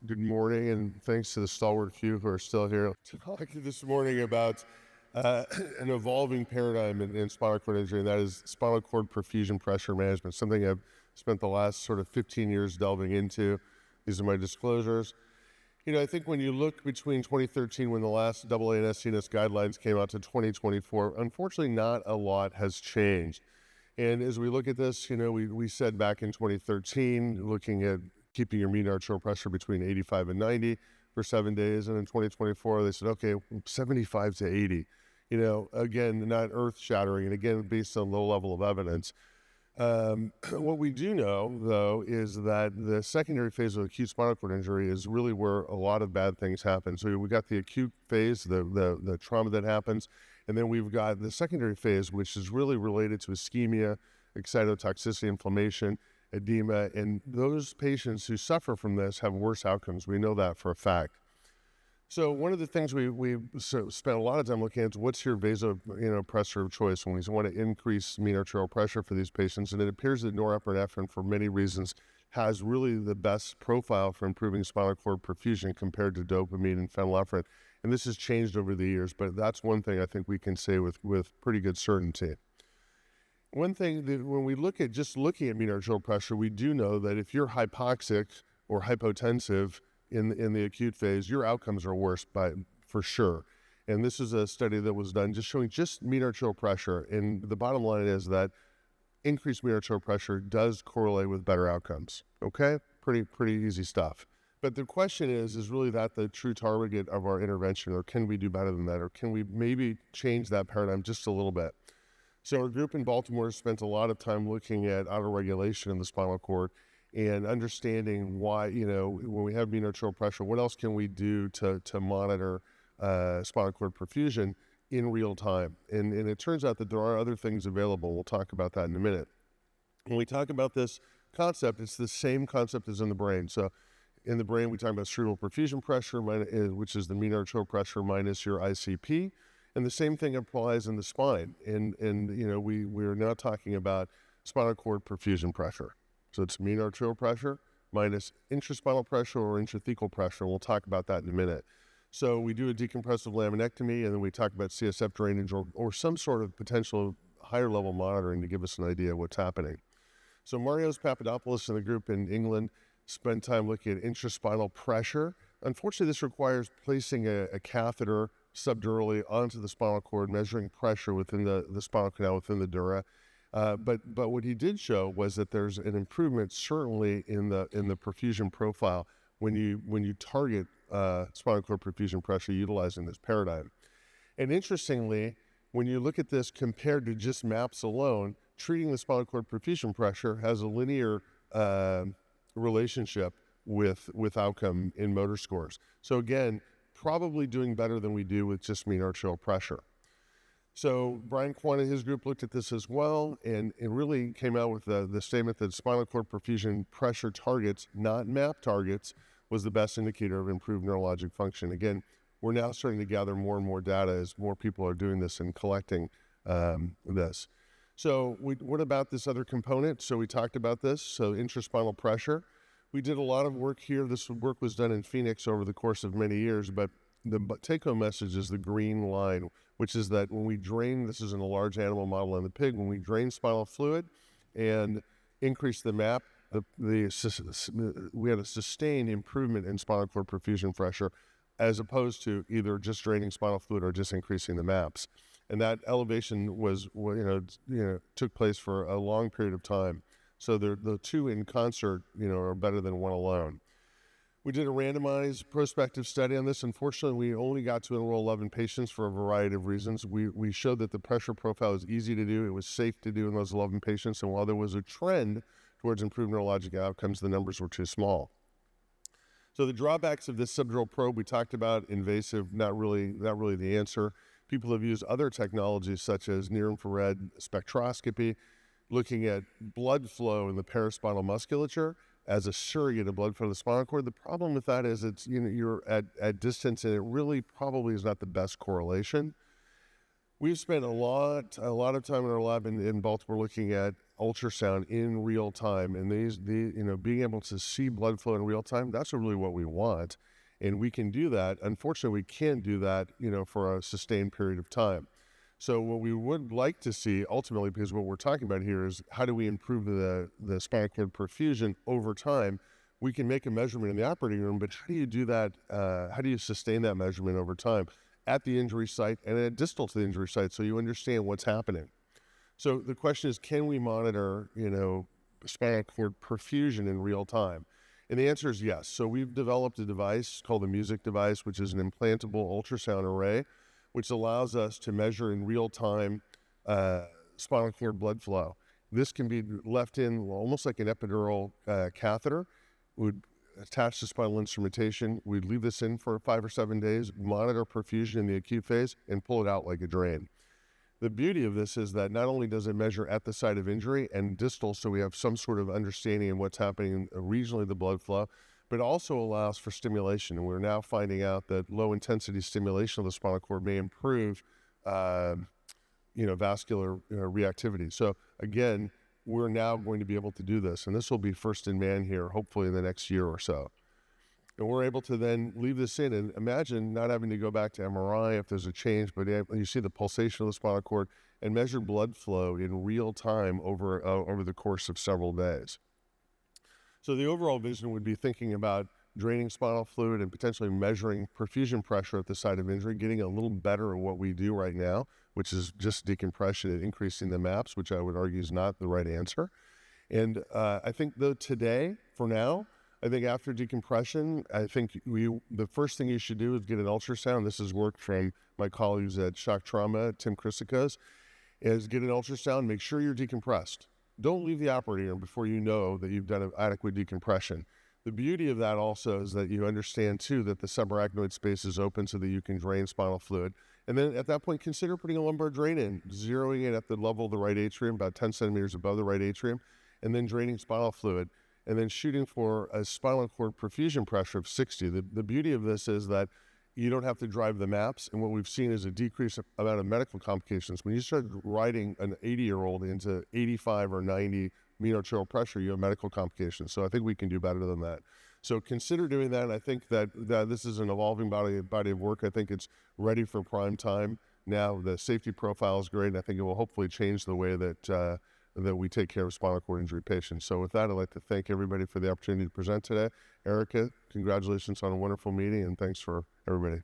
Good morning, and thanks to the stalwart few who are still here. Talking this morning about an evolving paradigm in spinal cord injury, and that is spinal cord perfusion pressure management, something I've spent the last sort of 15 years delving into. These are my disclosures. I think when you look between 2013, when the last AA and SCNS guidelines came out, to 2024, unfortunately not a lot has changed. And as we look at this, we said back in 2013, looking at keeping your mean arterial pressure between 85 and 90 for 7 days. And in 2024, they said, okay, 75 to 80. Again, not earth shattering. And again, based on low level of evidence. What we do know, though, is that the secondary phase of acute spinal cord injury is really where a lot of bad things happen. So we got the acute phase, the trauma that happens, and then we've got the secondary phase, which is really related to ischemia, excitotoxicity, inflammation, edema, and those patients who suffer from this have worse outcomes. We know that for a fact. So one of the things we spent a lot of time looking at is what's your vasopressor of choice when we want to increase mean arterial pressure for these patients, and it appears that norepinephrine, for many reasons, has really the best profile for improving spinal cord perfusion compared to dopamine and phenylephrine. And this has changed over the years, but that's one thing I think we can say with pretty good certainty. One thing that when we look at just looking at mean arterial pressure, we do know that if you're hypoxic or hypotensive in the acute phase, your outcomes are worse for sure. And this is a study that was done just showing just mean arterial pressure. And the bottom line is that increased mean arterial pressure does correlate with better outcomes. Okay, pretty easy stuff. But the question is really that the true target of our intervention, or can we do better than that, or can we maybe change that paradigm just a little bit? So our group in Baltimore spent a lot of time looking at autoregulation in the spinal cord and understanding why, when we have mean arterial pressure, what else can we do to monitor spinal cord perfusion in real time? And it turns out that there are other things available. We'll talk about that in a minute. When we talk about this concept, it's the same concept as in the brain. So in the brain, we talk about cerebral perfusion pressure, which is the mean arterial pressure minus your ICP. And the same thing applies in the spine. And we're now talking about spinal cord perfusion pressure. So it's mean arterial pressure minus intraspinal pressure or intrathecal pressure. We'll talk about that in a minute. So we do a decompressive laminectomy, and then we talk about CSF drainage or some sort of potential higher level monitoring to give us an idea of what's happening. So Marios Papadopoulos and the group in England spent time looking at intraspinal pressure. Unfortunately, this requires placing a catheter subdurally onto the spinal cord, measuring pressure within the spinal canal, within the dura. But what he did show was that there's an improvement certainly in the perfusion profile when you target spinal cord perfusion pressure utilizing this paradigm. And interestingly, when you look at this compared to just MAPS alone, treating the spinal cord perfusion pressure has a linear relationship with outcome in motor scores. So again, probably doing better than we do with just mean arterial pressure. So Brian Kwan and his group looked at this as well, and it really came out with the statement that spinal cord perfusion pressure targets, not MAP targets, was the best indicator of improved neurologic function. Again, we're now starting to gather more and more data as more people are doing this and collecting this. So what about this other component? So we talked about this, so intraspinal pressure. We did a lot of work here. This work was done in Phoenix over the course of many years, but the take-home message is the green line, which is that when we drain, this is in a large animal model in the pig, when we drain spinal fluid and increase the MAP, we had a sustained improvement in spinal cord perfusion pressure as opposed to either just draining spinal fluid or just increasing the MAPs. And that elevation was, took place for a long period of time. So the two in concert, are better than one alone. We did a randomized prospective study on this. Unfortunately, we only got to enroll 11 patients for a variety of reasons. We showed that the pressure profile was easy to do. It was safe to do in those 11 patients. And while there was a trend towards improved neurologic outcomes, the numbers were too small. So the drawbacks of this subdural probe, we talked about invasive, not really the answer. People have used other technologies such as near-infrared spectroscopy, looking at blood flow in the paraspinal musculature as a surrogate of blood flow to the spinal cord. The problem with that is you're at distance, and it really probably is not the best correlation. We've spent a lot of time in our lab in Baltimore looking at ultrasound in real time, and being able to see blood flow in real time, that's really what we want. And we can do that. Unfortunately, we can't do that, for a sustained period of time. So what we would like to see ultimately, because what we're talking about here is how do we improve the spinal cord perfusion over time? We can make a measurement in the operating room, but how do you do that? How do you sustain that measurement over time at the injury site and at distal to the injury site, so you understand what's happening? So the question is, can we monitor, spinal cord perfusion in real time? And the answer is yes. So we've developed a device called the Music device, which is an implantable ultrasound array, which allows us to measure in real time spinal cord blood flow. This can be left in almost like an epidural catheter. Would attach to spinal instrumentation. We'd leave this in for 5 or 7 days, monitor perfusion in the acute phase, and pull it out like a drain. The beauty of this is that not only does it measure at the site of injury and distal, so we have some sort of understanding of what's happening regionally, the blood flow, but also allows for stimulation. And we're now finding out that low intensity stimulation of the spinal cord may improve, vascular reactivity. So again, we're now going to be able to do this, and this will be first in man here, hopefully in the next year or so. And we're able to then leave this in, and imagine not having to go back to MRI if there's a change, but you see the pulsation of the spinal cord and measure blood flow in real time over the course of several days. So the overall vision would be thinking about draining spinal fluid and potentially measuring perfusion pressure at the site of injury, getting a little better at what we do right now, which is just decompression and increasing the MAPS, which I would argue is not the right answer. And I think though today, for now, I think after decompression, I think the first thing you should do is get an ultrasound. This is work from my colleagues at Shock Trauma, Tim Chrysicos, is get an ultrasound, make sure you're decompressed. Don't leave the operating room before you know that you've done an adequate decompression. The beauty of that also is that you understand too that the subarachnoid space is open so that you can drain spinal fluid. And then at that point, consider putting a lumbar drain in, zeroing it at the level of the right atrium, about 10 centimeters above the right atrium, and then draining spinal fluid, and then shooting for a spinal cord perfusion pressure of 60. The beauty of this is that you don't have to drive the MAPS, and what we've seen is a decreased amount of medical complications. When you start riding an 80-year-old into 85 or 90 mean arterial pressure, you have medical complications. So I think we can do better than that. So consider doing that. And I think that this is an evolving body of work. I think it's ready for prime time. Now the safety profile is great, and I think it will hopefully change the way that we take care of spinal cord injury patients. So with that, I'd like to thank everybody for the opportunity to present today. Erica, congratulations on a wonderful meeting, and thanks for everybody.